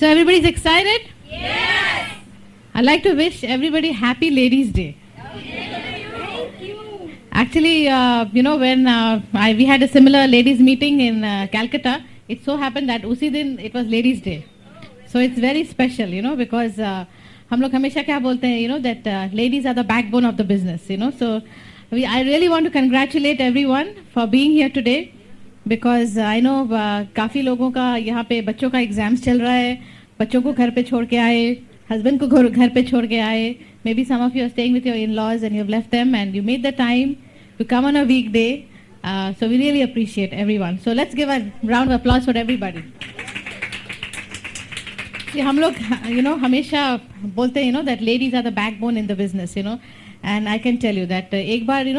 So everybody's excited? Yes. I'd like to wish everybody happy Ladies' Day. Thank you. Actually, when we had a similar ladies meeting in Calcutta, it so happened that usi din it was Ladies' Day. So it's very special, because हम लोग हमेशा क्या बोलते हैं, that ladies are the backbone of the business, So I really want to congratulate everyone for being here today. Because I know काफ़ी लोगों का यहाँ पे बच्चों का एग्जाम्स चल रहा है, बच्चों को घर पे छोड़ के आए, हस्बैंड को घर पे छोड़ के आए, maybe some of you are staying with your in laws and you have left them and you made the time to come on a week day. So we really appreciate everyone. So let's give a round of applause for everybody. हम लोग हमेशा बोलते हैं that ladies are the backbone in the business, and I can tell you that एक बार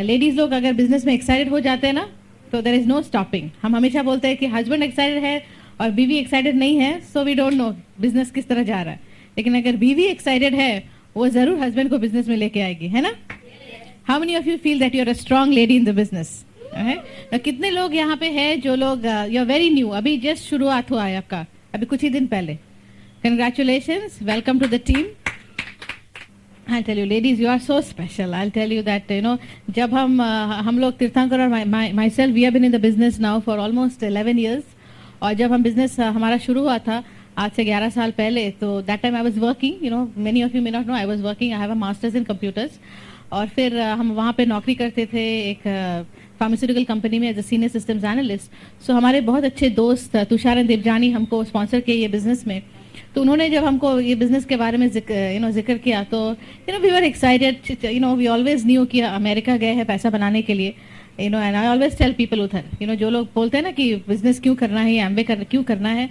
ladies लोग अगर business में एक्साइटेड हो जाते हैं ना, तो देर इज नो स्टॉपिंग. हम हमेशा बोलते हैं कि हस्बैंड एक्साइटेड है और बीवी एक्साइटेड नहीं है, so we don't know business किस तरह जा रहा है. लेकिन अगर बीवी एक्साइटेड है, वो जरूर हस्बैंड को बिजनेस में लेके आएगी, है ना. How many of you feel that you are a strong lady in the business? तो कितने लोग यहाँ पे है जो लोग यू आर वेरी न्यू, अभी जस्ट शुरुआत हुआ है आपका, अभी कुछ ही दिन पहले. Congratulations, welcome to the team. I'll tell you, ladies, you are so special. I'll tell you that, जब हम लोग तीर्थंकर और myself, we have been in the business now for almost 11 years. और जब हम business हमारा शुरू हुआ था आज से 11 साल पहले, तो that time I was working, many of you may not know, I was working, I have a master's in computers. और फिर हम वहाँ पे नौकरी करते थे एक फार्मास्यूटिकल कंपनी में as a senior systems analyst. So हमारे बहुत अच्छे दोस्त तुषार एंड देवजानी हमको स्पॉन्सर किए ये बिज़नेस में. तो उन्होंने जब हमको ये बिज़नेस के बारे में जिक्र किया, तो we were excited. We always knew कि अमेरिका गए हैं पैसा बनाने के लिए, and I always tell people उधर, जो लोग बोलते हैं ना कि बिज़नेस क्यों करना है, एमबे क्यों करना है,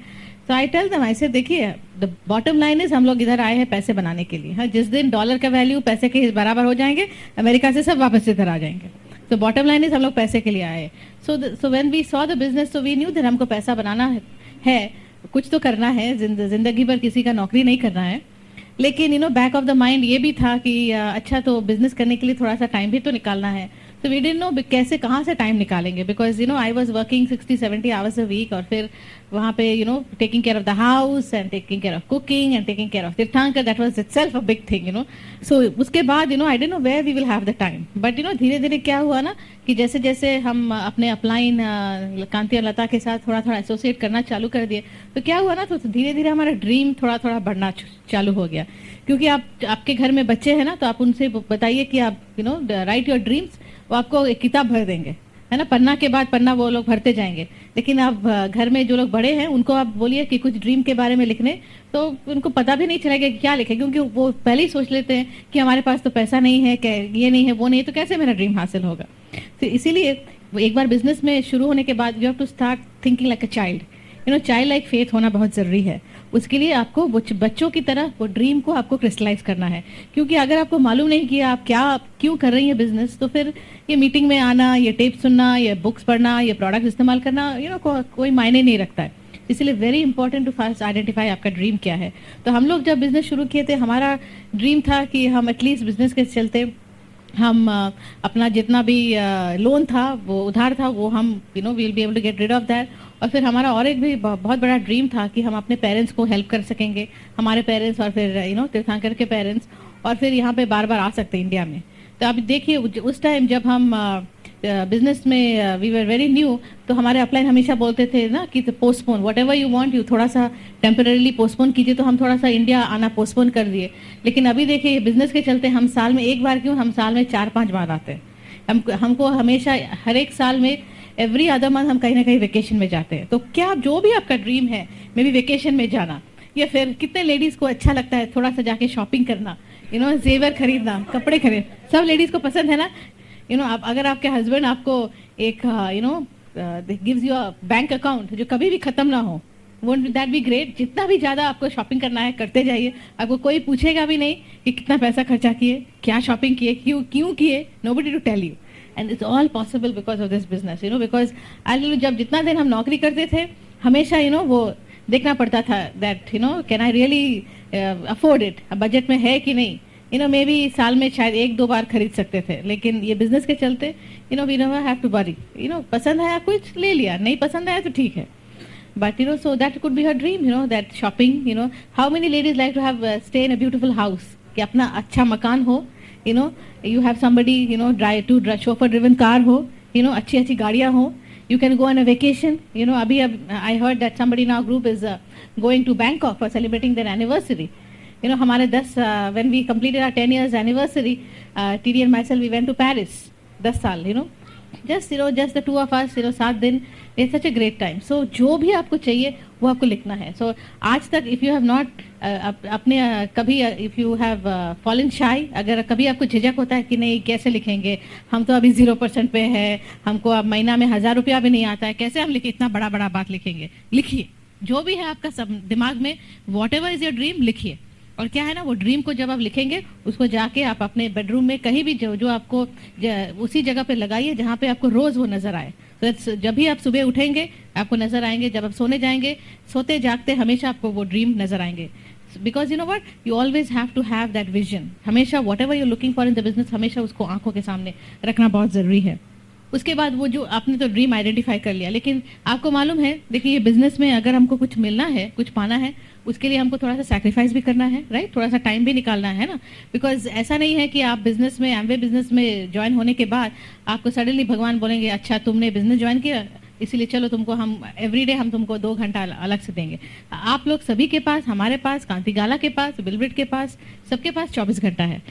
तो आई टेल देम, ऐसे देखिए, द बॉटम लाइन इज हम लोग इधर आए हैं पैसे बनाने के लिए. हाँ, जिस दिन डॉलर का वैल्यू पैसे के बराबर हो जाएंगे, अमेरिका से सब वापस इधर आ जाएंगे. तो बॉटम लाइन इज हम लोग पैसे के लिए आए. So when we saw the business, so we knew that हमको पैसा बनाना है, कुछ तो करना है, जिंदगी भर किसी का नौकरी नहीं करना है. लेकिन बैक ऑफ द माइंड ये भी था कि अच्छा, तो बिजनेस करने के लिए थोड़ा सा टाइम भी तो निकालना है. तो वी डिडंट नो कैसे कहाँ से टाइम निकालेंगे, because I was working 60-70 hours a week, और फिर वहाँ पे taking care of the house and taking care of cooking and taking care of Tirthankar, that was itself a big thing. So उसके बाद I don't know where we will have the time. But धीरे धीरे क्या हुआ ना कि जैसे जैसे हम अपने अपलाइन कांति और लता के साथ थोड़ा थोड़ा एसोसिएट करना चालू कर दिए, तो क्या हुआ ना, तो धीरे धीरे हमारा ड्रीम थोड़ा थोड़ा बढ़ना चालू हो गया. क्योंकि आपके घर में बच्चे हैं ना, तो आप उनसे बताइए कि आप राइट योर ड्रीम्स, वो आपको एक किताब भर देंगे, है ना. पन्ना के बाद पन्ना वो लोग भरते जाएंगे. लेकिन आप घर में जो लोग बड़े हैं उनको आप बोलिए कि कुछ ड्रीम के बारे में लिखने, तो उनको पता भी नहीं चलेगा कि क्या लिखे, क्योंकि वो पहले ही सोच लेते हैं कि हमारे पास तो पैसा नहीं है, ये नहीं है, वो नहीं है, तो कैसे मेरा ड्रीम हासिल होगा. तो इसीलिए एक बार बिजनेस में शुरू होने के बाद you have to start thinking like a child. Child like faith होना बहुत ज़रूरी है. उसके लिए आपको बच्चों की तरह वो ड्रीम को आपको क्रिस्टलाइज करना है. क्योंकि अगर आपको मालूम नहीं कि आप क्यों कर रही हैं बिजनेस, तो फिर ये मीटिंग में आना, ये टेप सुनना, ये बुक्स पढ़ना, ये प्रोडक्ट इस्तेमाल करना, कोई मायने नहीं रखता है. इसलिए very important to first identify आपका ड्रीम क्या है. तो हम लोग जब बिजनेस शुरू किए थे, हमारा ड्रीम था कि हम एटलीस्ट बिजनेस के चलते हम अपना जितना भी लोन था, वो उधार था, वो हम will be able to get rid of that. और फिर हमारा और एक भी बहुत बड़ा ड्रीम था कि हम अपने पेरेंट्स को हेल्प कर सकेंगे, हमारे पेरेंट्स और फिर तीर्थंकर के पेरेंट्स, और फिर यहाँ पे बार बार आ सकते हैं इंडिया में. तो आप देखिए, उस टाइम जब हम बिजनेस में वी वर वेरी न्यू, तो हमारे अपलाइन हमेशा बोलते थे ना कि postpone what ever you want, you थोड़ा सा टेम्पररीली पोस्टपोन कीजिए. तो हम थोड़ा सा इंडिया आना पोस्टपोन कर दिए. लेकिन अभी देखिए, बिजनेस के चलते हम साल में एक बार क्यों, हम साल में 4-5 बार आते हैं. हमको हमेशा हर एक साल में एवरी अदर मंथ हम कहीं ना कहीं वेकेशन में जाते हैं. तो क्या जो भी आपका ड्रीम है, मे बी वेकेशन में जाना, या फिर कितने लेडीज को अच्छा लगता है थोड़ा सा जाके शॉपिंग करना, जेवर खरीदना, कपड़े खरीद, सब लेडीज को पसंद है ना. अगर आपके हस्बैंड आपको एक gives you a bank account जो कभी भी खत्म ना हो, वोंट दैट बी ग्रेट. जितना भी ज़्यादा आपको शॉपिंग करना है करते जाइए, आपको कोई पूछेगा भी नहीं कि कितना पैसा खर्चा किए, क्या शॉपिंग किए, क्यों किए. Nobody to tell you. And it's all possible because of this business. Because जब जितना दिन हम नौकरी करते थे, हमेशा वो देखना पड़ता था that can I really afford it, budget में है कि नहीं. मे बी साल में शायद 1-2 बार खरीद सकते थे. लेकिन ये बिजनेस के चलते we never have to worry. पसंद आया कुछ ले लिया, नहीं पसंद आया तो ठीक है. But so that could be her dream, that shopping, how many ladies like to have stay in a beautiful house, कि अपना अच्छा मकान हो, you have somebody, drive chauffeur driven car हो, अच्छी अच्छी गाड़ियाँ हो, you can go on a vacation, अभी I heard that somebody in our group is going to Bangkok for celebrating their anniversary. हमारे 10 when we completed our 10 years anniversary, TD and myself we went to Paris 10 साल, just the two of us, 7 दिन, it's such a great time. So जो भी आपको चाहिए वो आपको लिखना है. So आज तक if you have not अपने कभी if you have fallen shy, अगर कभी आपको झिझक होता है कि नहीं कैसे लिखेंगे, हम तो अभी 0% पे है, हमको अब महीना में 1000 रुपया भी नहीं आता है, कैसे हम लिखे इतना बड़ा बड़ा बात लिखेंगे. लिखिए जो भी है आपका सब दिमाग में, whatever is your dream लिखिए. और क्या है ना, वो ड्रीम को जब आप लिखेंगे उसको जाके आप अपने बेडरूम में कहीं भी जो आपको उसी जगह पे लगाइए जहाँ पे आपको रोज वो नजर आए. तो जब भी आप सुबह उठेंगे आपको नजर आएंगे, जब आप सोने जाएंगे, सोते जागते हमेशा आपको वो ड्रीम नजर आएंगे. Because what, you always have to have that vision. हमेशा whatever you're looking for in the business, हमेशा उसको आंखों के सामने रखना बहुत जरूरी है. उसके बाद वो जो आपने तो ड्रीम आइडेंटिफाई कर लिया, लेकिन आपको मालूम है, देखिए ये बिजनेस में अगर हमको कुछ मिलना है, कुछ पाना है, उसके लिए हमको थोड़ा सा सैक्रिफाइस भी करना है, राइट. थोड़ा सा टाइम भी निकालना है ना. बिकॉज ऐसा नहीं है कि आप बिजनेस में एमवे बिजनेस में ज्वाइन होने के बाद आपको सडनली भगवान बोलेंगे अच्छा तुमने बिजनेस ज्वाइन किया इसीलिए चलो तुमको हम एवरीडे हम तुमको 2 घंटा अलग से देंगे. आप लोग सभी के पास, हमारे पास, कांतिगाला के पास, बिलब्रिट के पास, सबके पास 24 घंटा है.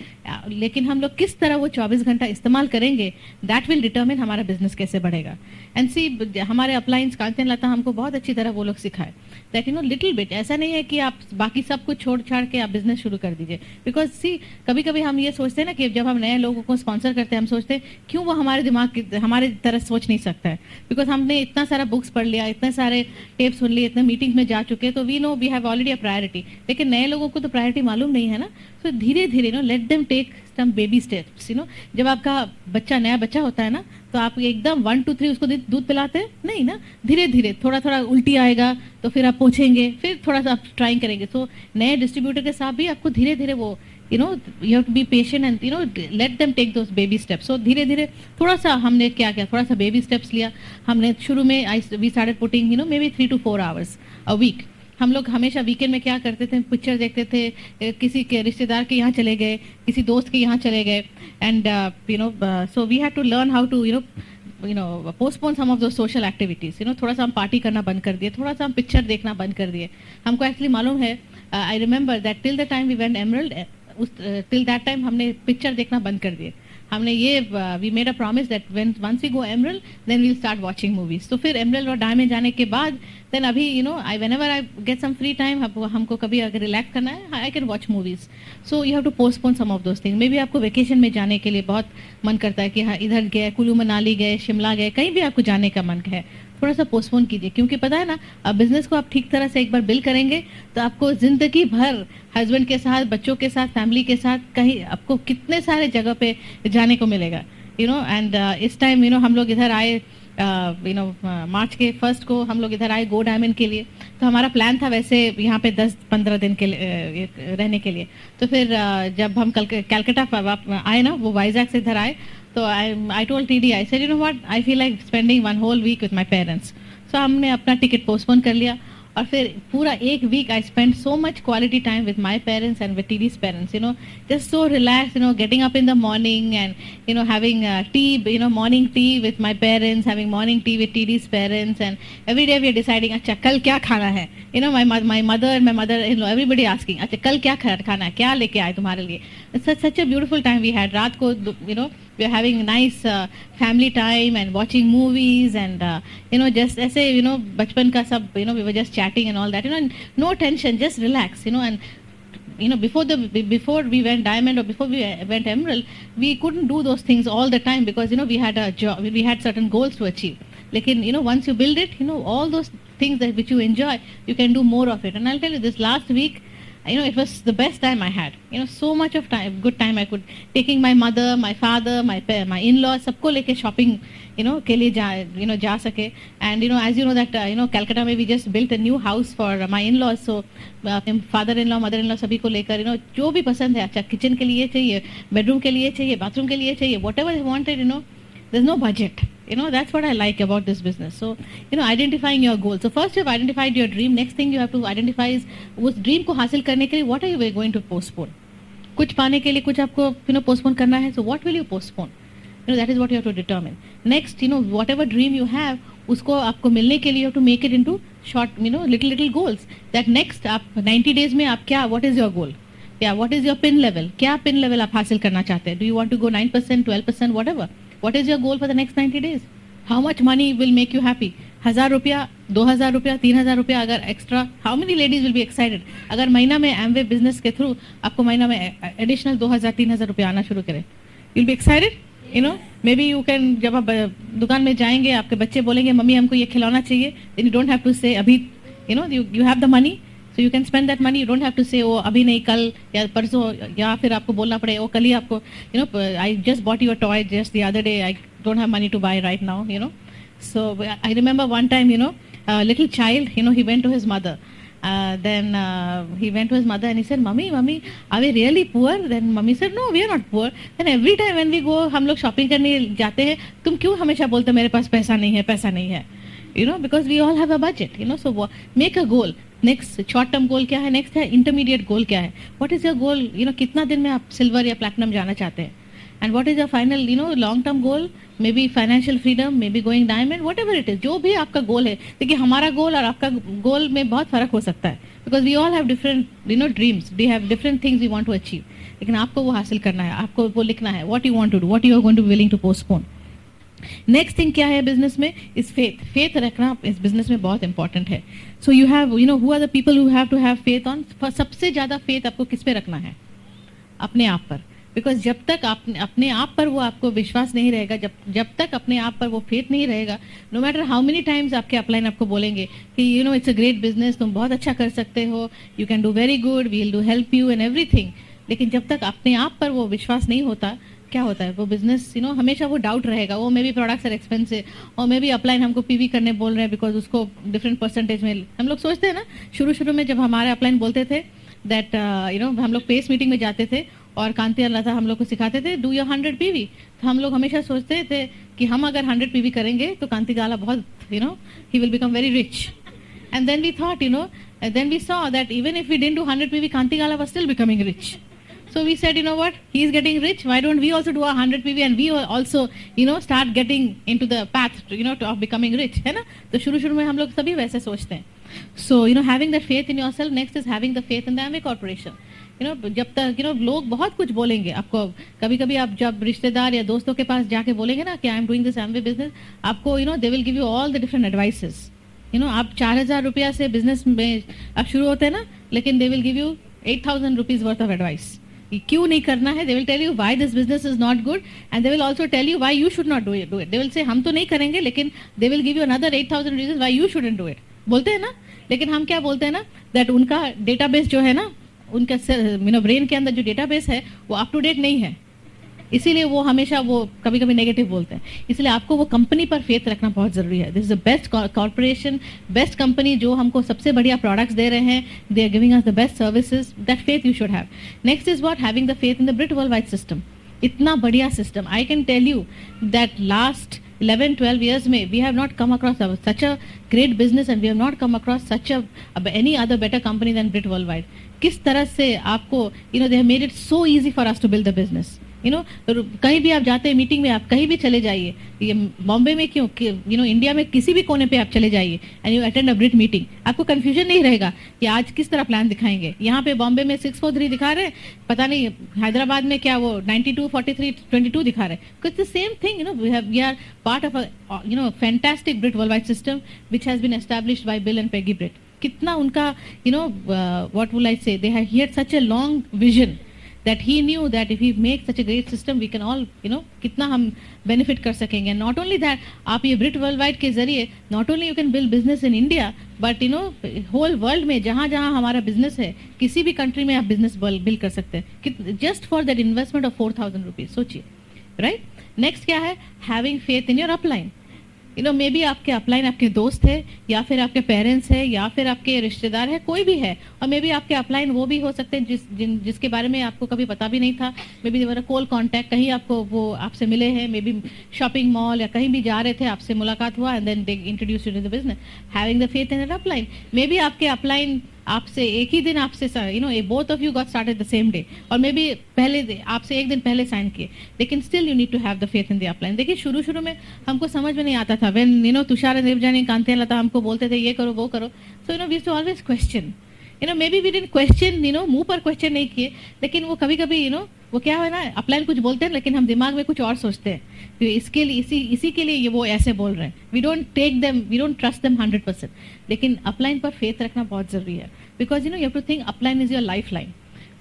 लेकिन हम लोग किस तरह वो 24 घंटा इस्तेमाल करेंगे, दैट विल डिटर्मिन हमारा बिजनेस कैसे बढ़ेगा. एंड सी हमारे अपलाइंस कांति लता हमको बहुत अच्छी तरह वो लोग सिखाए दैट लिटिल बिट. ऐसा नहीं है कि आप बाकी सब कुछ छोड़ छाड़ के आप बिजनेस शुरू कर दीजिए. बिकॉज सी कभी कभी हम ये सोचते हैं ना कि जब हम नए लोगों को स्पॉन्सर करते हैं हम सोचते हैं क्यों वो हमारे दिमाग हमारे तरह सोच नहीं सकता है. बिकॉज हमने इतना सारा बुक्स पढ़ लिया, इतने सारे टेप सुन लिए, इतने मीटिंग्स में जा चुके, तो we know we have already a priority. लेकिन नए लोगों को तो प्रायोरिटी मालूम नहीं है ना. तो धीरे धीरे let them take some baby steps. जब आपका बच्चा नया बच्चा होता है ना तो आप एकदम 1 2 3 उसको दूध पिलाते हैं नहीं ना. धीरे धीरे थोड़ा थोड़ा उल्टी आएगा तो फिर आप पोछेंगे, फिर थोड़ा सा आप ट्राइंग करेंगे. तो नए डिस्ट्रीब्यूटर के साथ भी आपको धीरे धीरे वो you have to be patient and let them take those baby steps. So धीरे धीरे थोड़ा सा हमने क्या किया, थोड़ा सा baby steps लिया हमने. शुरू में we started putting maybe 3 to 4 hours a week. हम लोग हमेशा वीकेंड में क्या करते थे, पिक्चर देखते थे, किसी के रिश्तेदार के यहाँ चले गए, किसी दोस्त के यहाँ चले गए. And so we had to learn how to postpone some of those social activities. थोड़ा सा हम पार्टी करना बंद कर दिए, थोड़ा सा हम पिक्चर देखना बंद कर दिए. हमको एक्चुअली मालूम है, I remember that till the time we went Emerald, till that time हमने पिक्चर देखना बंद कर दिए. हमने ये we made a promise that when once we go Emerald then we will start watching movies. तो फिर एमरल्ड और डायमंड जाने के बाद देन अभी I whenever I get some free time, हमको कभी अगर रिलैक्स करना है I can watch movies. So you have to postpone some of those things. Maybe आपको वेकेशन में जाने के लिए बहुत मन करता है कि हाँ इधर गए, कुल्लू मनाली गए, शिमला गए, कहीं भी आपको जाने का मन है, थोड़ा सा पोस्टपोन कीजिए. क्योंकि पता है ना, अब बिजनेस को आप ठीक तरह से एक बार बिल्ड करेंगे तो आपको जिंदगी भर हस्बैंड के साथ, बच्चों के साथ, फैमिली के साथ कहीं आपको कितने सारे जगह पे जाने को मिलेगा. एंड इस टाइम हम लोग इधर आए, मार्च के 1 को हम लोग इधर आए गो डायमंड के लिए. तो हमारा प्लान था वैसे यहाँ पे 10-15 दिन के लिए रहने के लिए. तो फिर जब हम कलकत्ता आए ना, वो वाइजैक से इधर आए, तो I told TD, I said, what, I feel like spending 1 whole week with my parents. So हमने अपना टिकट पोस्टपोन कर लिया और फिर पूरा 1 week I spent so much quality time with my parents and with TD's parents. Just so relaxed. Getting up in the morning and having tea, morning tea with my parents, having morning tea with TD's parents, and every day we are deciding, अच्छा कल क्या खाना है. My mother and my mother-in-law, everybody asking, अच्छा कल क्या खाना है, क्या लेके आए तुम्हारे लिए. It's such a beautiful time we had. रात को we are having nice family time and watching movies and just ऐसे बचपन का सब we were just chatting and all that. No tension, just relax. And before we went diamond or before we went emerald, we couldn't do those things all the time because we had a job, we had certain goals to achieve. Lekin once you build it, all those things that which you enjoy, you can do more of it. And I'll tell you, this last week, it was the best time I had. So much of time, good time I could, taking my mother, my father, my in-laws, सबको लेके shopping, के लिए जा सके. And as you know that Calcutta में we just built a new house for my in-laws. So father-in-law, mother-in-law सभी को लेकर जो भी पसंद है, अच्छा kitchen के लिए चाहिए, bedroom के लिए चाहिए, bathroom के लिए चाहिए, whatever they wanted, there's no budget. You know, that's what I like about this business. So, you know, identifying your goal. So first you have identified your dream. Next thing you have to identify is उस dream को हासिल करने के लिए what are you going to postpone? कुछ पाने के लिए कुछ आपको postpone करना है. So what will you postpone? You know, that is what you have to determine. Next, you know, whatever dream you have, उसको आपको मिलने के लिए you have to make it into short, you know, little goals. That next आप 90 days में आप क्या, what is your goal? Yeah, what is your pin level? क्या pin level आप हासिल करना चाहते हैं? Do you want to go 9%, 12%, whatever? What is your goal for the next 90 days? How much money will make you happy? 1000 रुपया, 2000 रुपया, 3000 रुपया अगर extra, how many ladies will be excited? अगर महीना में Amway business के थ्रू आपको महीना में additional 2000-3000 रुपया आना शुरू करें, you'll be excited? You know, maybe you can, जब आप दुकान में जाएंगे आपके बच्चे बोलेंगे मम्मी हमको ये खिलौना चाहिए, then you don't have to say अभी, you know, you have the money, so you can spend that money. You don't have to say oh अभी नहीं कल या परसों, या फिर आपको बोलना पड़े ओ कल ही आपको, you know, I just bought you a toy just the other day, I don't have money to buy right now, you know. So I remember one time, you know, a little child, you know, he went to his mother. Then he went to his mother and he said, "Mummy, are we really poor?" Then mummy said, "No, we are not poor." Then every time when we go, हम लोग shopping करने जाते हैं, तुम क्यों हमेशा बोलते मेरे पास पैसा नहीं है? You know, because we all have a budget, you know. So make a goal. Next short term goal क्या है? Next है intermediate goal क्या है? What is your goal? You know, कितना दिन में आप silver या platinum जाना चाहते हैं? And what is your final, you know, long term goal? Maybe financial freedom, maybe going diamond, whatever it is. जो भी आपका goal है, देखिए हमारा goal और आपका goal में बहुत फर्क हो सकता है. Because we all have different, you know, dreams. We have different things we want to achieve. लेकिन आपको वो हासिल करना है, आपको वो लिखना है. What you want to do, what you are going to be willing to postpone. Next thing क्या है बिजनेस में, इज फेथ रखना इस बिजनेस में बहुत इंपॉर्टेंट है. So you have, you know, who are the people who have to have faith on. सबसे ज़्यादा फेथ आपको किस पे रखना है? अपने आप पर. बिकॉज जब तक आप अपने आप पर वो आपको विश्वास नहीं रहेगा, जब तक अपने आप पर वो फेथ नहीं रहेगा, no matter how many times आपके अपलाइन आपको बोलेंगे कि you know it's a great business, तुम बहुत अच्छा कर सकते हो, you can do very good, we will do help you and everything. लेकिन जब तक अपने आप पर वो विश्वास नहीं होता, क्या होता है, वो बिजनेस, यू नो, हमेशा वो डाउट रहेगा. वो maybe products are expensive, और मे बी अपलाइन हमको पीवी करने बोल रहे हैं बिकॉज उसको डिफरेंट परसेंटेज में. हम लोग सोचते हैं ना, शुरू में जब हमारे अपलाइन बोलते थे दैट यू नो, हम लोग पेस मीटिंग में जाते थे और कांति अल्लाह था हम लोग को सिखाते थे डू योर 100 पीवी. तो हम लोग हमेशा सोचते थे कि हम अगर 100 पीवी करेंगे तो कांति गाला बहुत, you know, he will become very rich. And then we thought, you know, then we saw that even if we didn't do 100 PV, Kanti Gala was still becoming rich. So we said, you know what, he is getting rich, why don't we also do our 100 PV and we also, you know, start getting into the path, you know, of becoming rich, है ना. तो शुरू में हम लोग सभी वैसे सोचते हैं. So, you know, having that faith in yourself. Next is having the faith in the Amway Corporation. You know, जब तक, you know, लोग बहुत कुछ बोलेंगे आपको. कभी आप जब रिश्तेदार या दोस्तों के पास जाके बोलेंगे ना कि I am doing this Amway business, आपको, you know, they will give you all the different advices. You know, आप 4000 रुपया से बिजनेस में आप शुरू होते हैं ना, लेकिन they will give you 8000 rupees worth of advice. क्यों नहीं करना है, they will tell you why this business is not good and they will also tell you why you should not do it. They will say हम तो नहीं करेंगे, लेकिन they will give you another 8000 reasons why you shouldn't do it. बोलते हैं ना. लेकिन हम क्या बोलते हैं ना, that उनका डेटाबेस जो है ना, उनका, यू नो, ब्रेन के अंदर जो डेटाबेस है वो अप टू डेट नहीं है, इसीलिए वो हमेशा वो कभी नेगेटिव बोलते हैं. इसलिए आपको वो कंपनी पर फेथ रखना बहुत ज़रूरी है. This is the best corporation, best company जो हमको सबसे बढ़िया प्रोडक्ट्स दे रहे हैं, they are giving us the best services. That faith you should have. Next is what, having the faith in the Britt world wide system. इतना बढ़िया system, I can tell you that last 11-12 years में we have not come across such a great business and we have not come across such any other better company than Brit Worldwide. किस तरह से आपको, you know, they have made it so easy for us to build the business. You know, कहीं भी आप जाते हैं meeting में, आप कहीं भी चले जाइए, ये बॉम्बे में क्यों, यू नो, इंडिया में किसी भी कोने पे आप चले जाइए and you attend a Britt meeting, आपको कंफ्यूजन नहीं रहेगा कि आज किस तरह प्लान दिखाएंगे. यहाँ पे बॉम्बे में 643 दिखा रहे हैं, पता नहीं हैदराबाद में क्या वो 92 43 22 दिखा रहे हैं. Because the same thing, you know, we are part of a, you know, fantastic Britt world wide system which has been established by Bill and Peggy Britt. कितना उनका, you know, what will I say, they have here such a long vision that he knew that if we make such a great system we can all, you know, कितना हम benefit कर सकेंगे. And not only that, आप ये Brit Worldwide के जरिए not only you can build business in India but, you know, whole world में जहाँ हमारा business है, किसी भी country में आप business build कर सकते हैं, just for that investment of 4000 rupees. सोचिए, right? Next क्या है, having faith in your upline. May be आपके अपलाइन आपके दोस्त है, या फिर आपके पेरेंट्स है, या फिर आपके रिश्तेदार है, कोई भी है, और मे बी आपके अपलाइन वो भी हो सकते हैं जिसके बारे में आपको कभी पता भी नहीं था। मे बी देवर कॉल कॉन्टैक्ट, कहीं आपको वो आपसे मिले हैं, मे बी शॉपिंग मॉल या कहीं भी जा रहे थे, आपसे मुलाकात हुआ, and then they introduce you to the business. Having the faith in that upline, maybe आपके अपलाइन आपसे एक ही दिन आपसे both of you got started the same day, और मे बी आपसे एक दिन पहले साइन किए, लेकिन still you need to have the faith in the upline. देखिए शुरू में हमको समझ में नहीं आता था, व्हेन तुषार देवजानी, कांतिया लता हमको बोलते थे ये करो वो करो, so we to always question, maybe we didn't question, मुंह पर क्वेश्चन नहीं किए, लेकिन वो कभी कभी वो क्या है ना, अपलाइन कुछ बोलते हैं लेकिन हम दिमाग में कुछ और सोचते हैं, तो इसके लिए इसी के लिए ये वो ऐसे बोल रहे हैं, वी डोंट ट्रस्ट देम 100%, लेकिन अपलाइन पर फेथ रखना बहुत जरूरी है, because you have to think upline is your life line,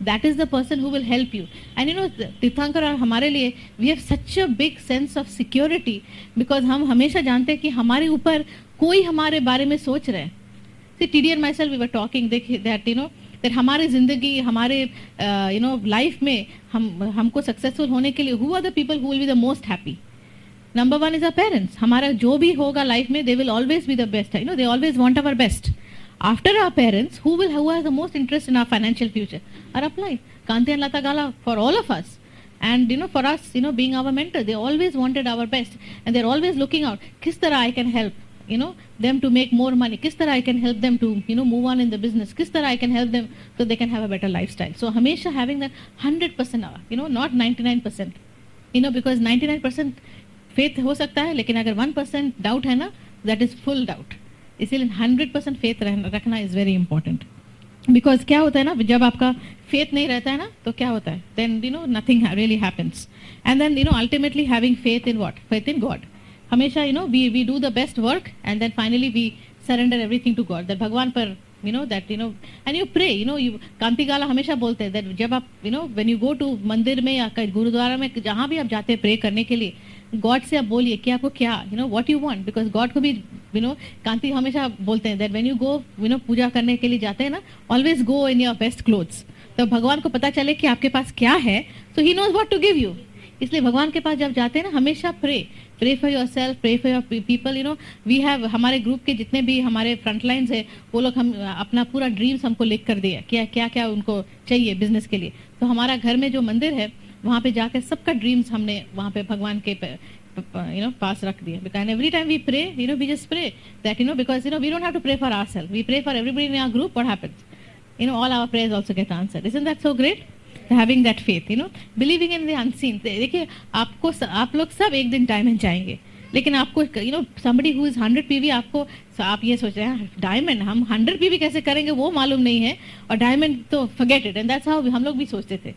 that is the person who will help you, and Tirthankar और हमारे लिए we have such a big sense of security, because हम हमेशा जानते हैं कि हमारे ऊपर कोई हमारे बारे में सोच रहे हैं। See, TD and myself, we were talking that हमारे जिंदगी, हमारे लाइफ में हमको सक्सेसफुल होने के लिए who are the people who will be the most happy? Number one is our parents. हमारा जो भी होगा लाइफ में, they will always be the best. They always want our best. After our parents, who has the most interest in our financial future? Our upline. Kanti and Lata Gala, for all of us. And for us, being our mentor, they always wanted our best, and they're always looking out, किस तरह I can help them to make more money, किस तरह I can help them to move on in the business, किस तरह I can help them so they can have a better lifestyle. So हमेशा having that 100%, not 99%, because 99% faith हो सकता है, लेकिन अगर 1% doubt है ना, that is full doubt. इसीलिए 100% faith रखना is very important. Because क्या होता है ना, जब आपका faith नहीं रहता है ना, तो क्या होता है, then nothing really happens. And then ultimately having faith in what? Faith in God. हमेशा we do the best work, and then finally we surrender everything to God. That भगवान पर and you pray, you कांति गाला हमेशा बोलते हैं that जब आप when you go to मंदिर में या गुरुद्वारा में, जहाँ भी आप जाते हैं प्रे करने के लिए, गॉड से आप बोलिए कि आपको क्या what you want, because God को भी कांति हमेशा बोलते हैं दैट व्हेन यू गो पूजा करने के लिए जाते हैं ना, always go in your best clothes, तो भगवान को पता चले कि आपके पास क्या है, so he knows what to give you. इसलिए भगवान के पास जब जाते हैं ना, हमेशा pray for yourself, pray for your people. We have, हमारे ग्रुप के जितने भी हमारे फ्रंटलाइंस है, वो लोग हम अपना पूरा ड्रीम्स हमको लिख कर दिया, क्या क्या उनको चाहिए बिजनेस के लिए। तो हमारा घर में जो मंदिर है, वहाँ पे जाकर सबका ड्रीम्स हमने वहाँ पे भगवान के पास रख दिया। Because every time we pray, we just pray that because we don't have to pray for ourselves, we pray for everybody in our group. What happens? All our prayers also get answered. Isn't that so great? Having that faith, believing in the unseen. देखिए आप लोग सब एक दिन diamond जाएंगे, लेकिन आपको somebody who is 100 PV, आप ये सोच रहे हैं डायमंड हम 100 PV कैसे करेंगे, वो मालूम नहीं है, और डायमंड तो forget it, and that's how हम लोग भी सोचते थे।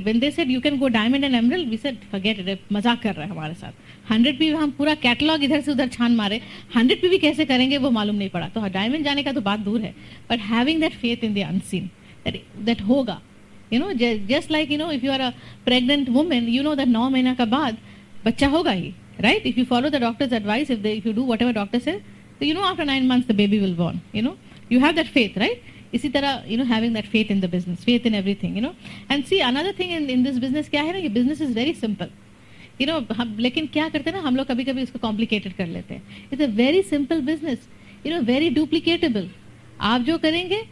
When they said you can go diamond and emerald, we said forget it, मजाक कर रहा है हमारे साथ। 100 PV हम पूरा कैटलॉग इधर से उधर छान मारे, 100 PV कैसे करेंगे वो मालूम नहीं पड़ा। तो डायमंड जाने का तो बात दूर है, but having that faith in the unseen, that होगा, just like if you are a pregnant woman, that 9 महीना का बाद बच्चा होगा ही, right? If you follow the doctor's advice, if you do whatever doctor says, so after 9 months the baby will born. You have that faith, right? इसी तरह having that faith in the business, faith in everything, and see another thing in this business क्या है ना, ये business is very simple, हम लेकिन क्या करते हैं ना, हम लोग कभी कभी इसको complicated कर लेते हैं। It's a very simple business, very duplicatable. आप जो करेंगे,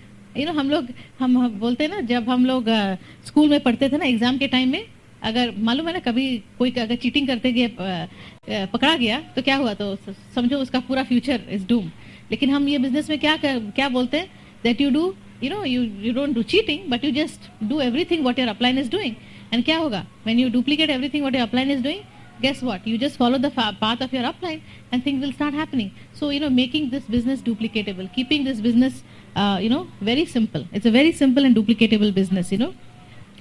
हम बोलते हैं ना, जब हम लोग स्कूल में पढ़ते थे ना, एग्जाम के टाइम में, अगर मालूम है ना, कभी कोई अगर चीटिंग करते गए पकड़ा गया तो क्या हुआ, तो समझो उसका पूरा फ्यूचर इज डूम। लेकिन हम ये बिजनेस में क्या बोलते हैं, that you do you don't do cheating, but you just do everything what your upline is doing. And क्या होगा, when you duplicate everything what your upline is doing, guess what, you just follow the path of your upline and things will start happening. So making this business duplicatable, keeping this business very simple. It's a very simple and duplicatable business.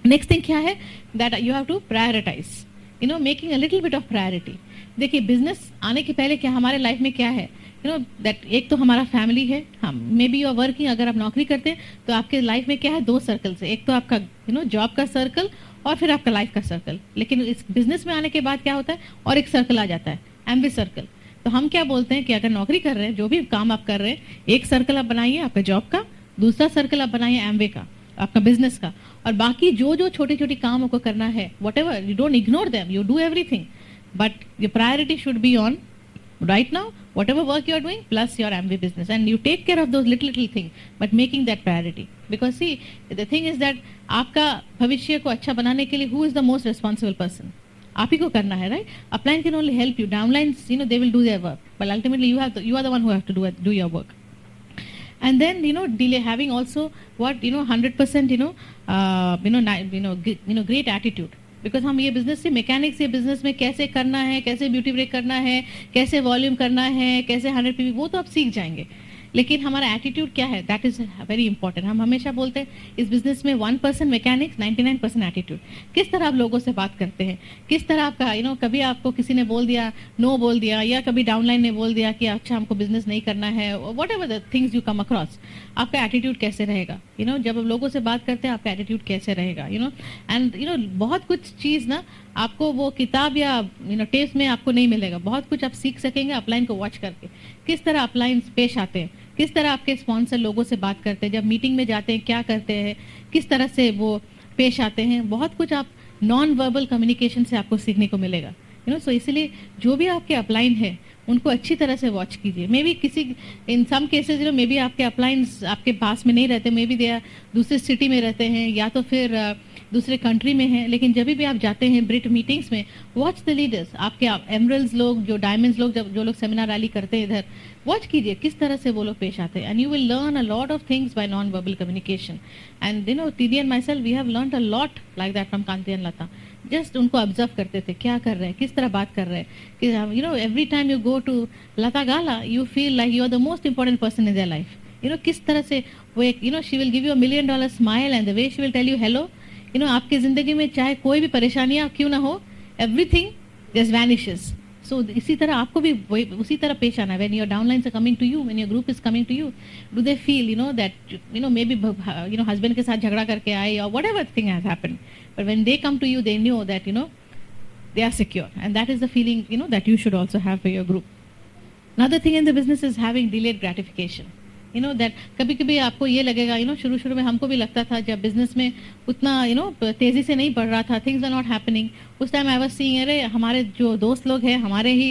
Next thing क्या है, that you have to prioritize, making a little bit of priority. देखिए business आने के पहले क्या हमारे life में क्या है, दैट एक तो हमारा फैमिली है, हम मे बी यूर वर्किंग, अगर आप नौकरी करते हैं तो आपके लाइफ में क्या है, 2 सर्कल्स है, एक तो आपका जॉब का सर्कल और फिर आपका लाइफ का सर्कल। लेकिन इस बिजनेस में आने के बाद क्या होता है, और एक सर्कल आ जाता है, एम्बी सर्कल। तो हम क्या बोलते हैं कि अगर नौकरी कर रहे हैं, जो भी काम आप कर रहे हैं, एक सर्कल आप बनाइए आपका जॉब का, दूसरा सर्कल आप बनाइए एम्बे का, आपका बिजनेस का, और बाकी जो छोटी छोटी काम आपको करना है, what ever, you don't ignore them, you do everything, but your priority should be on right now whatever work you are doing plus your Amway business, and you take care of those little things but making that priority, because see the thing is that आपका भविष्य को अच्छा बनाने के लिए who is the most responsible person? आप ही को करना है, right? Upline can only help you, downlines they will do their work, but ultimately you are the one who have to do your work. And then delay having also what 100% great attitude, because हम ये business से mechanics ये business में कैसे करना है, कैसे beauty break करना है, कैसे वॉल्यूम करना है, कैसे 100 पीवी, वो तो आप सीख जाएंगे, लेकिन हमारा एटीट्यूड क्या है, दैट इज वेरी इंपॉर्टेंट. हम हमेशा बोलते हैं इस बिजनेस में 1% मैकेनिक्स 99% एटीट्यूड. किस तरह आप लोगों से बात करते हैं, किस तरह आपका कभी आपको किसी ने बोल दिया, नो बोल दिया, या कभी डाउनलाइन ने बोल दिया कि अच्छा हमको बिजनेस नहीं करना है, what ever the things you come across, आपका एटीट्यूड कैसे रहेगा, जब आप लोगों से बात करते हैं आपका एटीट्यूड कैसे रहेगा, एंड बहुत कुछ चीज़ ना आपको वो किताब या टेस्ट में आपको नहीं मिलेगा. बहुत कुछ आप सीख सकेंगे अपलाइन को वॉच करके, किस तरह अपलाइन पेश आते हैं, किस तरह आपके स्पॉन्सर लोगों से बात करते हैं, जब मीटिंग में जाते हैं क्या करते हैं, किस तरह से वो पेश आते हैं. बहुत कुछ आप नॉन वर्बल कम्युनिकेशन से आपको सीखने को मिलेगा. सो इसलिए जो भी आपके अपलाइन है उनको अच्छी तरह से वॉच कीजिए. मे बी किसी इन सम केसेज मे बी आपके अपलाइंस आपके पास में नहीं रहते, मे बी दे दूसरे सिटी में रहते हैं या तो फिर दूसरे कंट्री में हैं, लेकिन जब भी आप जाते हैं ब्रिट मीटिंग्स में, वॉच द लीडर्स, आपके एमरल्स लोग, जो डायमंड्स लोग, जो लोग सेमिनार रैली करते हैं इधर, वॉच कीजिए किस तरह से वो लोग पेश आते हैं, and you will learn a lot of things by non verbal communication. And TD and myself we have learn a lot like that from Kanti and Lata. Just उनको ऑब्जर्व करते थे क्या कर रहे हैं, किस तरह बात कर रहे हैं, कि every time you go to Lata Gala you feel like you are the most important person in their life. किस तरह से वो एक she will give you $1 million smile and the way she will tell you hello. आपकी जिंदगी में चाहे कोई भी परेशानियां क्यों ना हो, एवरीथिंग जस्ट वैनिशेस. सो इसी तरह आपको भी उसी तरह पेश आना है. When your downlines are coming to you, when your group is coming to you, do they feel that maybe husband के साथ झगड़ा करके आए और whatever thing has happened, but when they come to you they know that they are secure, and that is the feeling that you should also have for your group. Another thing in the business is having delayed gratification. That कभी कभी आपको ये लगेगा, शुरू में हमको भी लगता था जब बिजनेस में उतना तेजी से नहीं बढ़ रहा था, थिंग्स आर नॉट हैपनिंग, उस टाइम आई वाज सीइंग अरे हमारे जो दोस्त लोग हैं, हमारे ही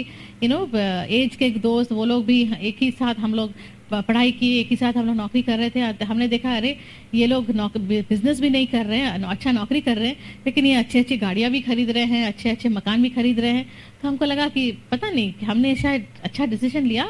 एज के दोस्त, वो लोग भी एक ही साथ हम लोग पढ़ाई की, एक ही साथ हम लोग नौकरी कर रहे थे. हमने देखा अरे ये लोग बिजनेस भी नहीं कर रहे हैं, अच्छा नौकरी कर रहे हैं, लेकिन ये अच्छी अच्छी गाड़ियाँ भी खरीद रहे हैं, अच्छे अच्छे मकान भी खरीद रहे हैं. तो हमको लगा कि पता नहीं कि हमने शायद अच्छा डिसीजन लिया.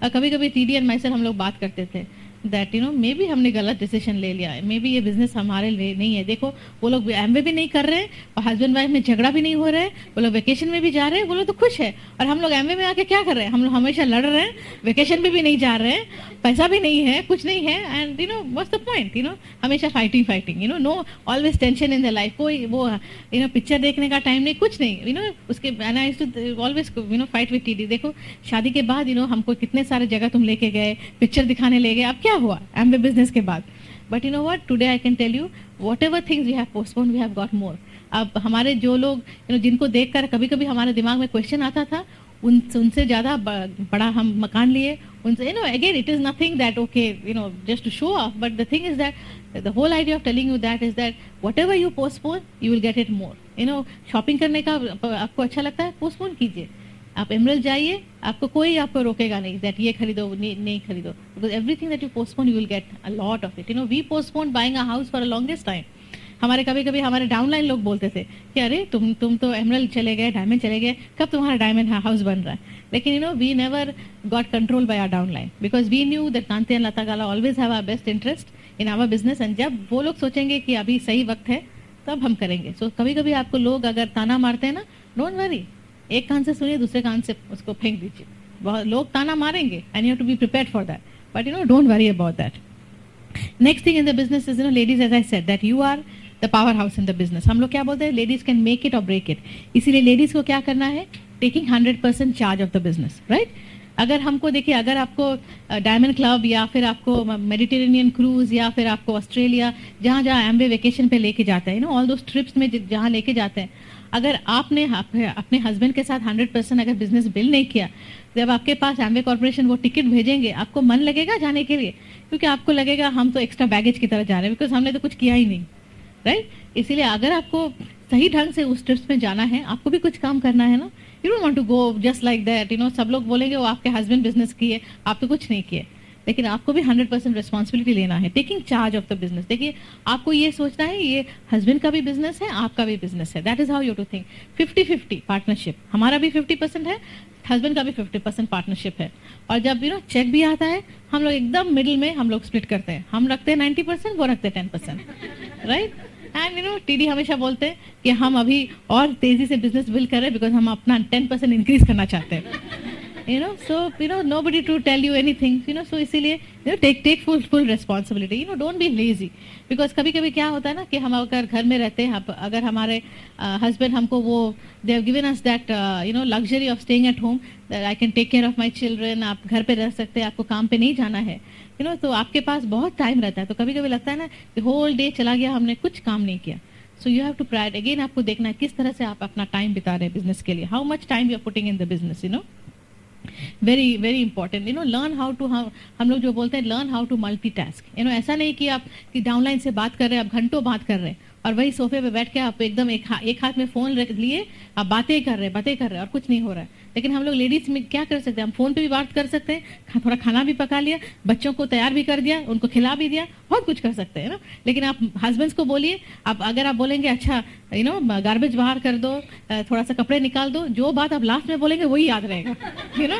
कभी कभी TD एंड माई सेल्फ हम लोग बात करते थे दैट मे बी हमने गलत डिसीजन ले लिया है, मे बी ये बिजनेस हमारे लिए नहीं है. देखो वो लोग एमवे भी नहीं कर रहे हैं और हस्बैंड वाइफ में झगड़ा भी नहीं हो रहा है, वो लोग वेकेशन में भी जा रहे हैं, वो लोग तो खुश है, और हम लोग एमवे में आके क्या कर रहे हैं, हम लोग हमेशा लड़ रहे हैं, वेकेशन में भी नहीं जा रहे हैं, पैसा भी नहीं है, कुछ नहीं है, एंड व्हाट्स द पॉइंट, हमेशा fighting, know always tension in the life. कोई वो पिक्चर देखने का टाइम नहीं, कुछ नहीं, उसके ऑलवेज फाइट विद TD. देखो शादी के बाद हमको कितने सारे जगह तुम लेके गए, पिक्चर दिखाने ले गए, अब क्या हुआ एमवे बिजनेस के बाद. But what, today I can tell you whatever things we have postponed we have got more. अब हमारे जो लोग जिनको देखकर कभी कभी हमारे दिमाग में क्वेश्चन आता था, उनसे ज़्यादा बड़ा हम मकान लिए, उनसे again it is nothing that okay just to show off, but the thing is that the whole idea of telling you that is that whatever you postpone you will get it more. Shopping करने का आपको अच्छा लगता है, postpone कीजिए, आप emerald जाइए, आपको कोई आपको रोकेगा नहीं दैट ये खरीदो नहीं खरीदो, because everything that you postpone you will get a lot of it. We postpone buying a house for a longest time. हमारे कभी कभी हमारे डाउनलाइन लोग बोलते थे कि अरे तुम तो एमरल्ड चले गए, डायमंड चले गए, कब तुम्हारा डायमंड हाउस बन रहा है. लेकिन we never got control by our downline, because we knew that Kanti and Lata Gala always have our best interest in our business, and जब वो लोग सोचेंगे कि अभी सही वक्त है तब हम करेंगे. सो कभी कभी आपको लोग अगर ताना मारते हैं ना, डोंट वरी, एक कान से सुनिए, दूसरे कान से उसको फेंक दीजिए. बहुत लोग ताना मारेंगे and you have to be prepared for that, but don't worry about that. Next thing in the business is ladies, as I said that you are the power house in the business. हम लोग क्या बोलते हैं, ladies can make it और break it. इसीलिए ladies को क्या करना है, taking 100% charge of the business, right. अगर हमको देखिए, अगर आपको डायमंड क्लब या फिर आपको मेडिटेरेनियन क्रूज या फिर आपको ऑस्ट्रेलिया, जहाँ जहाँ एमवे वेकेशन पे लेके जाते हैं, ऑल दोस ट्रिप्स में जहाँ लेके जाते हैं, अगर आपने अपने हस्बैंड के साथ 100% अगर बिजनेस बिल नहीं किया, जब आपके पास एमवे कॉर्पोरेशन वो टिकट भेजेंगे, आपको मन लगेगा जाने के लिए, क्योंकि आपको लगेगा हम तो एक्स्ट्रा बैगेज की तरह जा रहे हैं, बिकॉज हमने तो कुछ किया ही नहीं, राइट. इसीलिए अगर आपको सही ढंग से उस ट्रिप्स में जाना है, आपको भी कुछ काम करना है ना, you don't want to go just like that, you know. सब लोग बोलेंगे वो आपके हस्बैंड बिजनेस किए, आप तो कुछ नहीं किए, लेकिन आपको भी 100% रिस्पॉन्सिबिलिटी लेना है, taking charge of the business. देखिए, आपको ये सोचना है ये हस्बैंड का भी बिजनेस है, आपका भी बिजनेस है, that is how you to think. 50-50 partnership, हमारा भी 50% है, हस्बैंड का भी 50% पार्टनरशिप है। और जब यू नो चेक भी आता है, हम लोग एकदम मिडिल में हम लोग स्प्लिट करते हैं, हम रखते हैं 90%, वो रखते हैं 10%, right. And you no TD हमेशा बोलते हैं कि हम अभी और तेजी से बिजनेस बिल्ड कर रहे हैं बिकॉज हम अपना 10% इंक्रीज करना चाहते हैं, you know. So you know nobody to tell you anything, you know. So इसीलिए you know take full responsibility, you know. Don't be lazy, because कभी कभी क्या होता है ना कि हम अगर घर में रहते हैं, अगर हमारे हस्बैंड हमको वो they have given us that you know luxury of staying at home, that I can take care of my children, आप घर पे रह सकते हैं, आपको काम पे नहीं जाना है, you know. तो आपके पास बहुत टाइम रहता है, तो कभी कभी लगता है ना कि होल डे चला गया, हमने कुछ काम नहीं किया। So you have to prior again, आपको देखना है किस तरह से आप अपना टाइम बिता रहे हैं बिजनेस के लिए, how much time you are putting in the business, you know. Very very important, you know. Learn how to, हम लोग जो बोलते हैं learn how to multitask, you know. ऐसा नहीं कि आप कि डाउनलाइन से बात कर रहे हैं, आप घंटों बात कर रहे हैं और वही सोफे पे बैठ के आप एकदम एक हाथ में फोन रख लिए, आप बातें कर रहे हैं और कुछ नहीं हो रहा है। लेकिन हम लोग लेडीज में क्या कर सकते हैं, हम फोन पे भी बात कर सकते हैं, थोड़ा खाना भी पका लिया, बच्चों को तैयार भी कर दिया, उनको खिला भी दिया, बहुत कुछ कर सकते हैं ना। लेकिन आप हस्बैंड्स को बोलिए, आप अगर आप बोलेंगे अच्छा यू नो गार्बेज बाहर कर दो, थोड़ा सा कपड़े निकाल दो, जो बात आप लास्ट में बोलेंगे वही याद रहेगा, यू नो।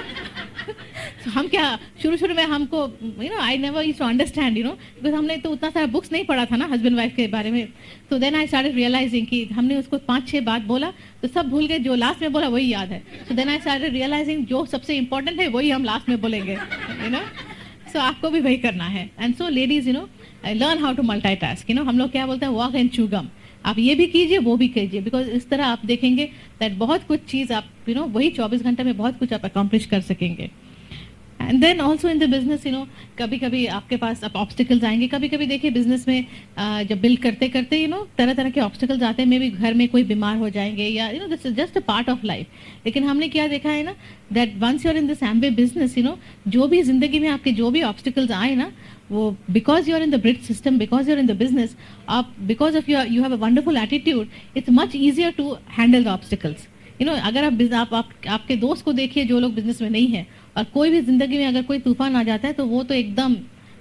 हम क्या शुरू में हमको you know I never used to understand, you know, because हमने तो उतना सारा बुक्स नहीं पढ़ा था ना हस्बैंड वाइफ के बारे में। तो देन आई स्टार्टेड रियलाइजिंग कि हमने उसको 5-6 बात बोला तो सब भूल गए, जो लास्ट में बोला वही याद है। तो देन आई स्टार्टेड रियलाइजिंग जो सबसे इंपॉर्टेंट है वही हम लास्ट में बोलेंगे, यू नो। सो आपको भी वही करना है। And so ladies, you know, learn how to multitask, you know. हम लोग क्या बोलते हैं, वॉक एंड च्यू गम, आप ये भी कीजिए वो भी कीजिए, बिकॉज इस तरह आप देखेंगे दैट बहुत कुछ चीज़ आप यू नो वही 24 घंटे में बहुत कुछ आप अकम्प्लिश कर सकेंगे। And then also in the business, you know, कभी कभी आपके पास अब ऑब्स्टिकल्स आएंगे, कभी कभी देखिए बिजनेस में जब बिल्ड करते करते यू नो तरह तरह के ऑब्स्टिकल्स आते हैं, मे भी घर में कोई बीमार हो जाएंगे या you know this is just a part of life. लेकिन हमने क्या देखा है ना, that once you are in this Amway business, you know, जो भी जिंदगी में आपके जो भी ऑब्स्टिकल्स आए ना, वो because you are in the Britt system, because you are in the business, आप because of you have a wonderful attitude, it's much easier to handle the obstacles, you know. अगर आप आपके दोस्त को देखिए जो लोग बिजनेस में नहीं है, और कोई भी जिंदगी में अगर कोई तूफान आ जाता है तो वो तो एकदम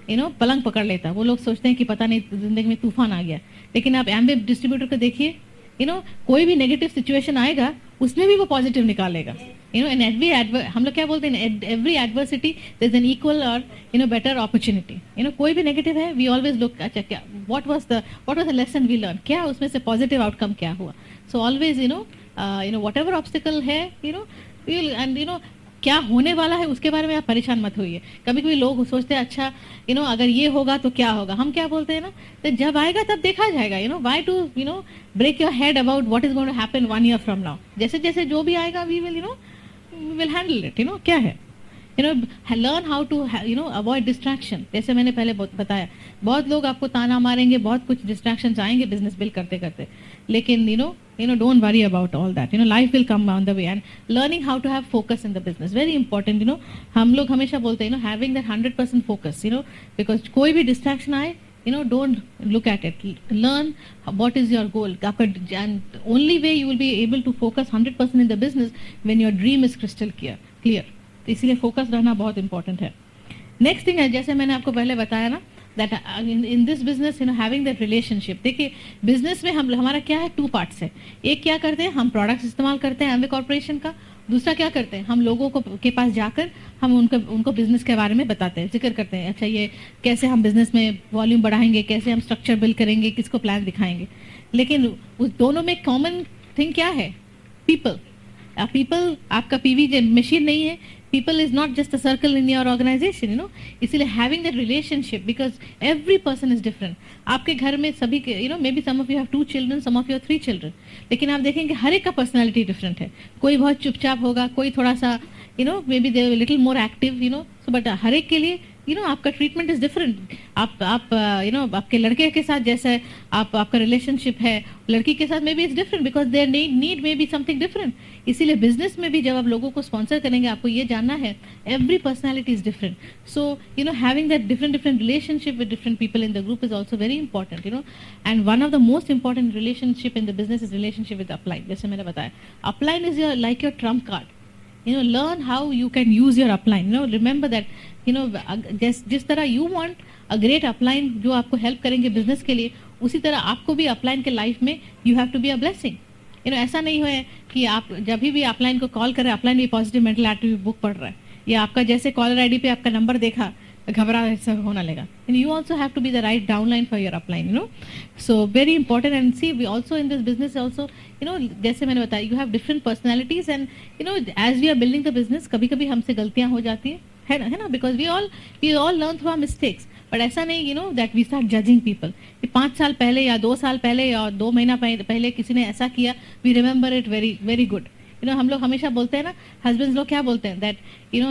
यू नो पलंग पकड़ लेता है, वो लोग सोचते हैं कि पता नहीं जिंदगी में तूफान आ गया। लेकिन आप एम्बे डिस्ट्रीब्यूटर को देखिए, यू नो, कोई भी नेगेटिव सिचुएशन आएगा उसमें भी वो पॉजिटिव निकालेगा, यू नो। इन एवरी हम लोग क्या बोलते हैं, every adversity there is an equal और you know better opportunity, you know. कोई भी नेगेटिव है, वी ऑलवेज लुक अच्छा क्या what was the lesson we learn, क्या उसमें से पॉजिटिव आउटकम क्या हुआ। So always you know whatever obstacle है, you know, and you know क्या होने वाला है उसके बारे में आप परेशान मत होइए। कभी कभी लोग सोचते हैं अच्छा यू नो अगर ये होगा तो क्या होगा, हम क्या बोलते हैं ना, तो जब आएगा तब देखा जाएगा, you know. Why to you know break your head about what is going to happen 1 year from now. जैसे जैसे जो भी आएगा we will you know will handle it, you know. क्या है, you know, learn how to you know avoid distraction. जैसे मैंने पहले बताया, बहुत लोग आपको ताना मारेंगे, बहुत कुछ डिस्ट्रैक्शंस आएंगे बिजनेस बिल्ड करते करते, लेकिन you know don't worry about all that, you know, life will come on the way, and learning how to have focus in the business very important, you know। हम लोग हमेशा बोलते हैं, you know, having that 100% focus, you know, because कोई भी distraction आए, you know, don't look at it, learn what is your goal, and only way you will be able to focus 100% in the business when your dream is crystal clear। तो इसलिए focus रहना बहुत important है। Next thing है, जैसे मैंने आपको पहले बताया ना, that in this business, you no, having that relationship. देखिए बिजनेस में हमारा क्या है, 2 पार्ट्स है। एक क्या करते हैं, हम प्रोडक्ट्स इस्तेमाल करते हैं एम्बे कॉर्पोरेशन का। दूसरा क्या करते हैं, हम लोगों को के पास जाकर हम उनको बिजनेस के बारे में बताते हैं, जिक्र करते हैं, अच्छा ये कैसे हम बिजनेस में वॉल्यूम बढ़ाएंगे, कैसे हम स्ट्रक्चर बिल्ड करेंगे, किसको प्लान दिखाएंगे। लेकिन उस दोनों में कॉमन थिंग क्या है, पीपल। पीपल आपका पीवी मशीन नहीं है, people is not just a circle in your organization, you know। इसीलिए having that relationship, because every person is different। आपके घर में सभी के you know maybe some of you have 2 children, some of you have 3 children, लेकिन आप देखेंगे हर एक का पर्सनालिटी डिफरेंट है। कोई बहुत चुपचाप होगा, कोई थोड़ा सा you know maybe they are a little more active, you know। so but हर एक के लिए आपका ट्रीटमेंट इज डिफरेंट। आप आपके लड़के के साथ जैसा है आपका रिलेशनशिप है, लड़की के साथ maybe it's different because their need may be something different. इसीलिए बिजनेस में भी जब आप लोगों को स्पॉन्सर करेंगे, आपको ये जानना है every personality is different. So having that different relationship with different people in the group is also very important. And one of the most important relationship in the business is relationship with upline. जैसे मैंने बताया, upline is your like your Trump card. learn how you can use your upline. Remember that जिस तरह you want a great upline जो आपको help करेंगे business के लिए, उसी तरह आपको भी upline के life में you have to be a blessing. ऐसा नहीं है कि आप जब भी upline को कॉल करें, upline भी पॉजिटिव मेंटल एटीट्यूड बुक पढ़ रहा है, या आपका जैसे कॉलर आईडी पे आपका नंबर देखा घबरा ऐसा होना लगेगा। You also have to be the right downline for your upline. So very important. And see, we also in this business also, जैसे मैंने बताया, you have different personalities and as we are building the business, कभी-कभी हमसे गलतियां हो जाती है ना, because we all learn through our mistakes. But ऐसा नहीं that we start judging people. 5 साल पहले या 2 साल पहले या 2 महीना पहले किसी ने ऐसा किया, we remember it very very good. हम लोग हमेशा बोलते हैं ना, husbands लोग क्या बोलते हैं,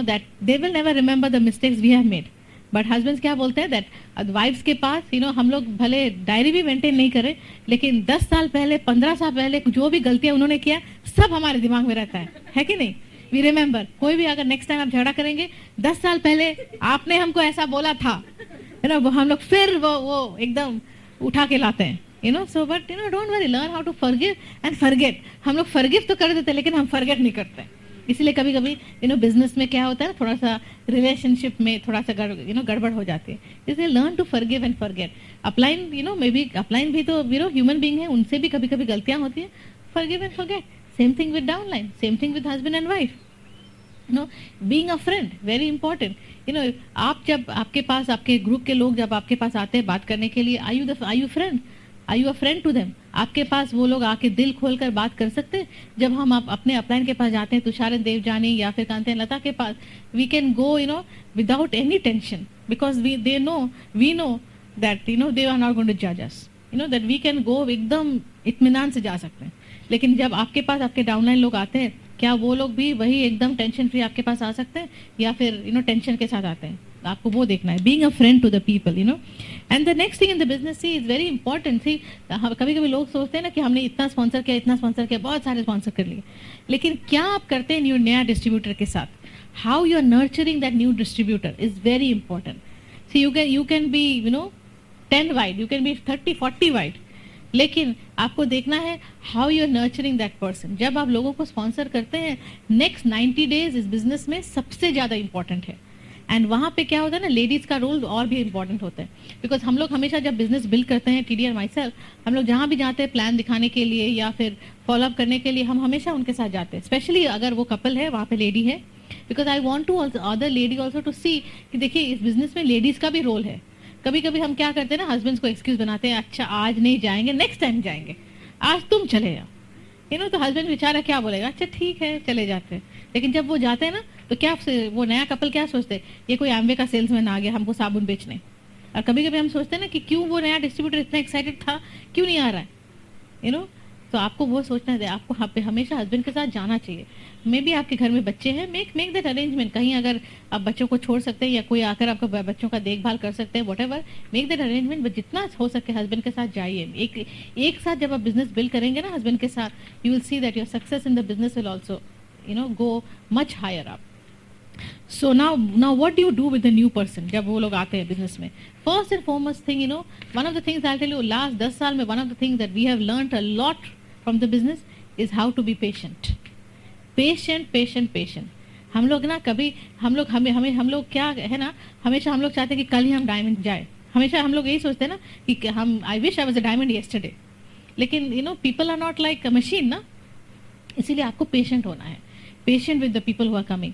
that they will never remember the mistakes we have made. But husbands क्या बोलते हैं, दैट वाइफ्स के पास हम लोग भले डायरी भी मेंटेन नहीं करें, लेकिन 10 साल पहले 15 साल पहले जो भी गलतियां उन्होंने किया सब हमारे दिमाग में रहता है कि नहीं। वी रिमेंबर, कोई भी अगर नेक्स्ट टाइम आप झगड़ा करेंगे, 10 साल पहले आपने हमको ऐसा बोला था, वो हम लोग फिर वो एकदम उठा के लाते हैं। So but don't worry, learn how to forgive and forget. हम लोग फॉरगिव तो कर देते हैं, लेकिन हम फॉरगेट नहीं करते। इसलिए कभी कभी बिजनेस में क्या होता है ना, थोड़ा सा रिलेशनशिप में थोड़ा सा गड़बड़ हो जाती है। इसलिए learn to forgive and forget. Upline maybe upline भी तो ह्यूमन बीइंग है, उनसे भी कभी कभी गलतियां होती है। Forgive and forget. Same thing with downline, same thing with husband and wife. Being a friend very important. आप जब आपके पास आपके ग्रुप के लोग जब आपके पास आते हैं बात करने के लिए, are you friend, are you a friend to them? आपके पास वो लोग आके दिल खोल कर बात कर सकते हैं। जब हम अपने अपलाइन के पास जाते हैं, तुषार देवजानी या फिर कांते लता के पास, we can go without any tension, because we know that they are not going to जज us, that we can go एकदम इत्मीनान से जा सकते हैं। लेकिन जब आपके पास आपके डाउनलाइन लोग आते हैं, क्या वो लोग भी वही एकदम टेंशन फ्री आपके पास आ सकते हैं, या फिर टेंशन के साथ आते हैं? आपको वो देखना है, being a friend to the people. And the next thing in the business see is very important. See कभी कभी लोग सोचते हैं ना कि हमने इतना स्पॉन्सर किया, बहुत सारे स्पॉन्सर कर लिए, लेकिन क्या आप करते हैं न्यू नया डिस्ट्रीब्यूटर के साथ? How you are nurturing that new distributor is very important. See you can be 10 wide, you can be 30-40 wide, लेकिन आपको देखना है how you are nurturing that person. जब आप लोगों को स्पॉन्सर करते हैं, नेक्स्ट 90 डेज इस बिजनेस में सबसे ज़्यादा इंपॉर्टेंट है। एंड वहाँ पे क्या होता है ना, लेडीज़ का रोल और भी इंपॉर्टेंट होता है। बिकॉज हम लोग हमेशा जब बिजनेस बिल्ड करते हैं, टीडी और माई सेल्फ, हम लोग जहाँ भी जाते हैं प्लान दिखाने के लिए या फिर फॉलोअप करने के लिए, हम हमेशा उनके साथ जाते हैं। स्पेशली अगर वो कपल है, वहाँ पे लेडी है, because I want to other lady also to see कि देखिए इस बिजनेस में लेडीज़ का भी रोल है। कभी कभी हम क्या करते हैं ना, हस्बैंड्स को एक्सक्यूज बनाते हैं, अच्छा आज नहीं जाएंगे, नेक्स्ट टाइम जाएंगे, आज तुम चले जाओ। तो हस्बैंड बेचारा क्या बोलेगा, अच्छा ठीक है चले जाते हैं। लेकिन जब वो जाते हैं ना, तो क्या वो नया कपल क्या सोचते हैं, ये कोई एम्वे का सेल्समैन आ गया हमको साबुन बेचने। और कभी कभी हम सोचते हैं ना कि क्यों वो नया डिस्ट्रीब्यूटर इतना एक्साइटेड था, क्यों नहीं आ रहा है। तो आपको वो सोचना है, आपको हमेशा हस्बैंड के साथ जाना चाहिए। मे बी आपके घर में बच्चे हैं, मेक दैट अरेंजमेंट। कहीं अगर आप बच्चों को छोड़ सकते हैं या कोई आकर आपका बच्चों का देखभाल कर सकते हैं, whatever, make that arrangement. But जितना हो सके हस्बैंड के साथ जाइए। एक साथ जब आप बिजनेस बिल्ड करेंगे ना हस्बैंड के साथ, you will see that your success in the business will also go much higher up. So now what do you do with the new person जब वो लोग आते हैं बिजनेस में? First and foremost thing, one of the things I'll tell you, last 10 साल में one of the things that we have learned a lot from the business is how to be patient. Patient. हम लोग ना कभी हम लोग क्या है ना, हमेशा हम लोग चाहते हैं कि कल ही हम डायमंड जाए। हमेशा हम लोग यही सोचते हैं ना कि हम I wish I was a diamond yesterday. लेकिन people are not like a machine ना, इसीलिए आपको पेशेंट होना है। Patient with the people who are coming.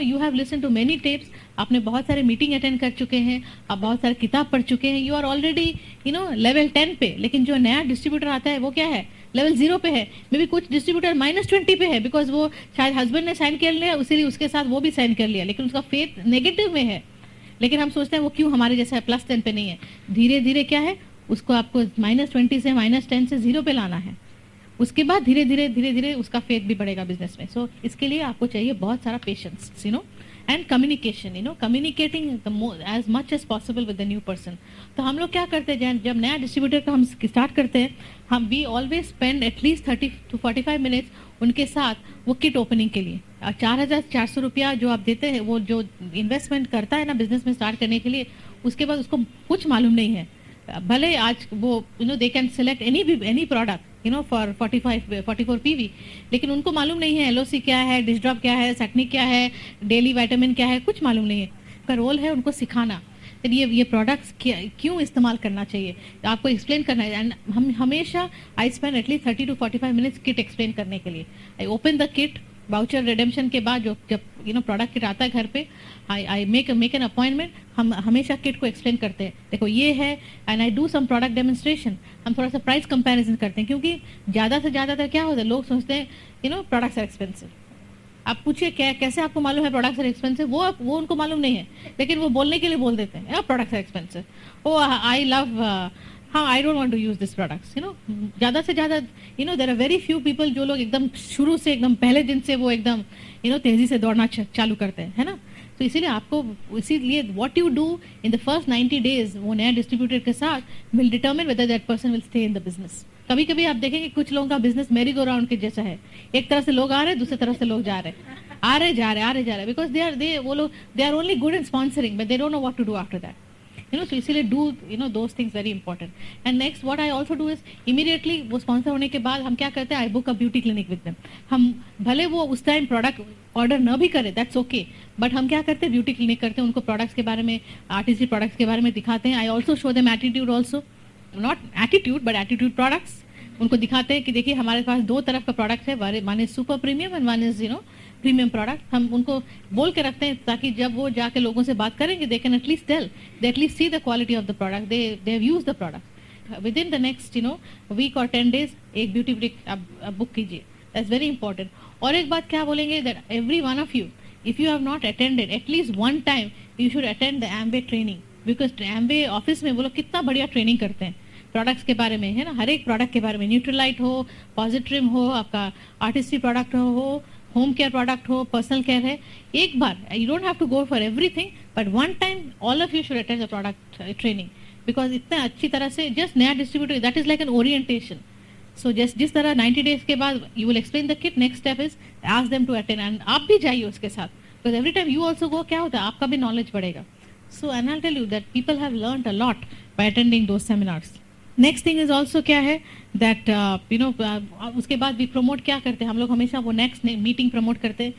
You have listen to many tapes, आपने बहुत सारे मीटिंग अटेंड कर चुके हैं, आप बहुत सारे किताब पढ़ चुके हैं, यू आर ऑलरेडी लेवल 10 पे। लेकिन जो नया डिस्ट्रीब्यूटर आता है वो क्या है, लेवल 0 पे है। मे बी कुछ डिस्ट्रीब्यूटर -20 पे है, बिकॉज वो शायद हस्बैंड ने साइन कर लिया, इसीलिए उसके साथ वो भी साइन कर लिया, लेकिन उसका फेथ नेगेटिव में है। लेकिन हम सोचते हैं वो क्यों हमारे जैसा +10 पे नहीं है। धीरे धीरे क्या है, उसको आपको -20 से -10 से 0 पे लाना है। उसके बाद धीरे धीरे उसका फेथ भी बढ़ेगा बिजनेस में। सो इसके लिए आपको चाहिए बहुत सारा patience, and communication, communicating as much as possible with the new person. तो हम लोग क्या करते हैं, जब नया डिस्ट्रीब्यूटर का हम स्टार्ट करते हैं, हम we always spend at least 30 to 45 minutes उनके साथ वो किट ओपनिंग के लिए। 4,400 रुपया जो आप देते हैं, वो जो इन्वेस्टमेंट करता है ना बिजनेस में स्टार्ट करने के लिए, उसके बाद उसको कुछ मालूम नहीं है। भले आज वो they can select any product for 44 PV, लेकिन उनको मालूम नहीं है एलओसी क्या है, डिश ड्रॉप क्या है, सैटनिक क्या है, डेली विटामिन क्या है, कुछ मालूम नहीं है। का रोल है उनको सिखाना, ये प्रोडक्ट्स क्यों इस्तेमाल करना चाहिए, आपको एक्सप्लेन करना है। एंड हम हमेशा I spend at least 30 to 45 minutes kit explain करने के लिए। I open the kit, voucher redemption के बाद जब प्रोडक्ट किट आता है घर पे, आई मेक एन अपॉइंटमेंट। हम हमेशा किट को एक्सप्लेन करते हैं, देखो ये है, and I do some product demonstration. हम थोड़ा सा प्राइस कंपैरिजन करते हैं, क्योंकि ज़्यादा से ज़्यादातर क्या होता है, लोग सोचते हैं प्रोडक्ट्स आर एक्सपेंसिव। आप पूछिए कैसे आपको मालूम है प्रोडक्ट्स आर एक्सपेंसिव, वो उनको मालूम नहीं है, लेकिन वो बोलने के लिए बोल देते हैं products are expensive. Oh I love, हाँ I don't want to use this products. ज़्यादा से ज़्यादा there are very few people जो लोग एकदम शुरू से एकदम पहले दिन से वो एकदम तेज़ी से दौड़ना चालू करते हैं, है ना। तो इसीलिए आपको, इसीलिए what you do in the first 90 days वो नया डिस्ट्रीब्यूटर के साथ will determine whether that person will stay in the business. कभी कभी आप देखेंगे कुछ लोगों का बिजनेस मेरी गो राउंड के जैसा है, एक तरफ से लोग आ रहे हैं, दूसरी तरफ से लोग जा रहे हैं, आ रहे जा रहे, because they are only good in sponsoring but they don't know what to do after that. So इसीलिए do those things very important. And next what I also do is immediately वो स्पॉन्सर होने के बाद हम क्या करते हैं, I book a beauty clinic with them. हम भले वो उस टाइम प्रोडक्ट ऑर्डर न भी करें, दैट्स ओके, बट हम क्या करते हैं, ब्यूटी क्लिनिक करते हैं, उनको प्रोडक्ट्स के बारे में, आर्टिस्टिक प्रोडक्ट्स के बारे में दिखाते हैं। I also show them attitude also, not attitude but attitude products. उनको दिखाते हैं कि देखिए हमारे पास दो तरफ का प्रोडक्ट है, one is super premium and one is premium product. हम उनको बोल के रखते हैं ताकि जब वो जाके लोगों से बात करेंगे, they can at least tell, they at least see the quality of the product, they have used the product. Within the next week और 10 days एक ब्यूटी ब्रेक आप बुक कीजिए, दैट्स वेरी इंपॉर्टेंट। और एक बात क्या बोलेंगे, that every one of you, if you have not attended at least one time, you should attend the Amway training, because Amway office में वो लोग कितना बढ़िया ट्रेनिंग करते हैं प्रोडक्ट्स के बारे में, है ना, हर एक प्रोडक्ट के बारे में, न्यूट्रलाइट हो, पॉजिट्रिम हो, आपका आर्टिस्टिक प्रोडक्ट हो, होम केयर प्रोडक्ट हो, पर्सनल केयर है। एक बार, you don't have to go for everything, but one time all of you should attend the product training, because इतना अच्छी तरह से जस्ट नया distributor, that is like an orientation. So जिस तरह 90 days के बाद you will explain the kit, next step is ask them to attend, and आप भी जाइए उसके साथ, because every time you also go, क्या होता है, आपका भी नॉलेज बढ़ेगा। So and I tell you that people have learned a lot by attending those seminars. Next thing is also क्या है दैट उसके बाद भी प्रमोट क्या करते हैं हम लोग, हमेशा वो नेक्स्ट मीटिंग प्रमोट करते हैं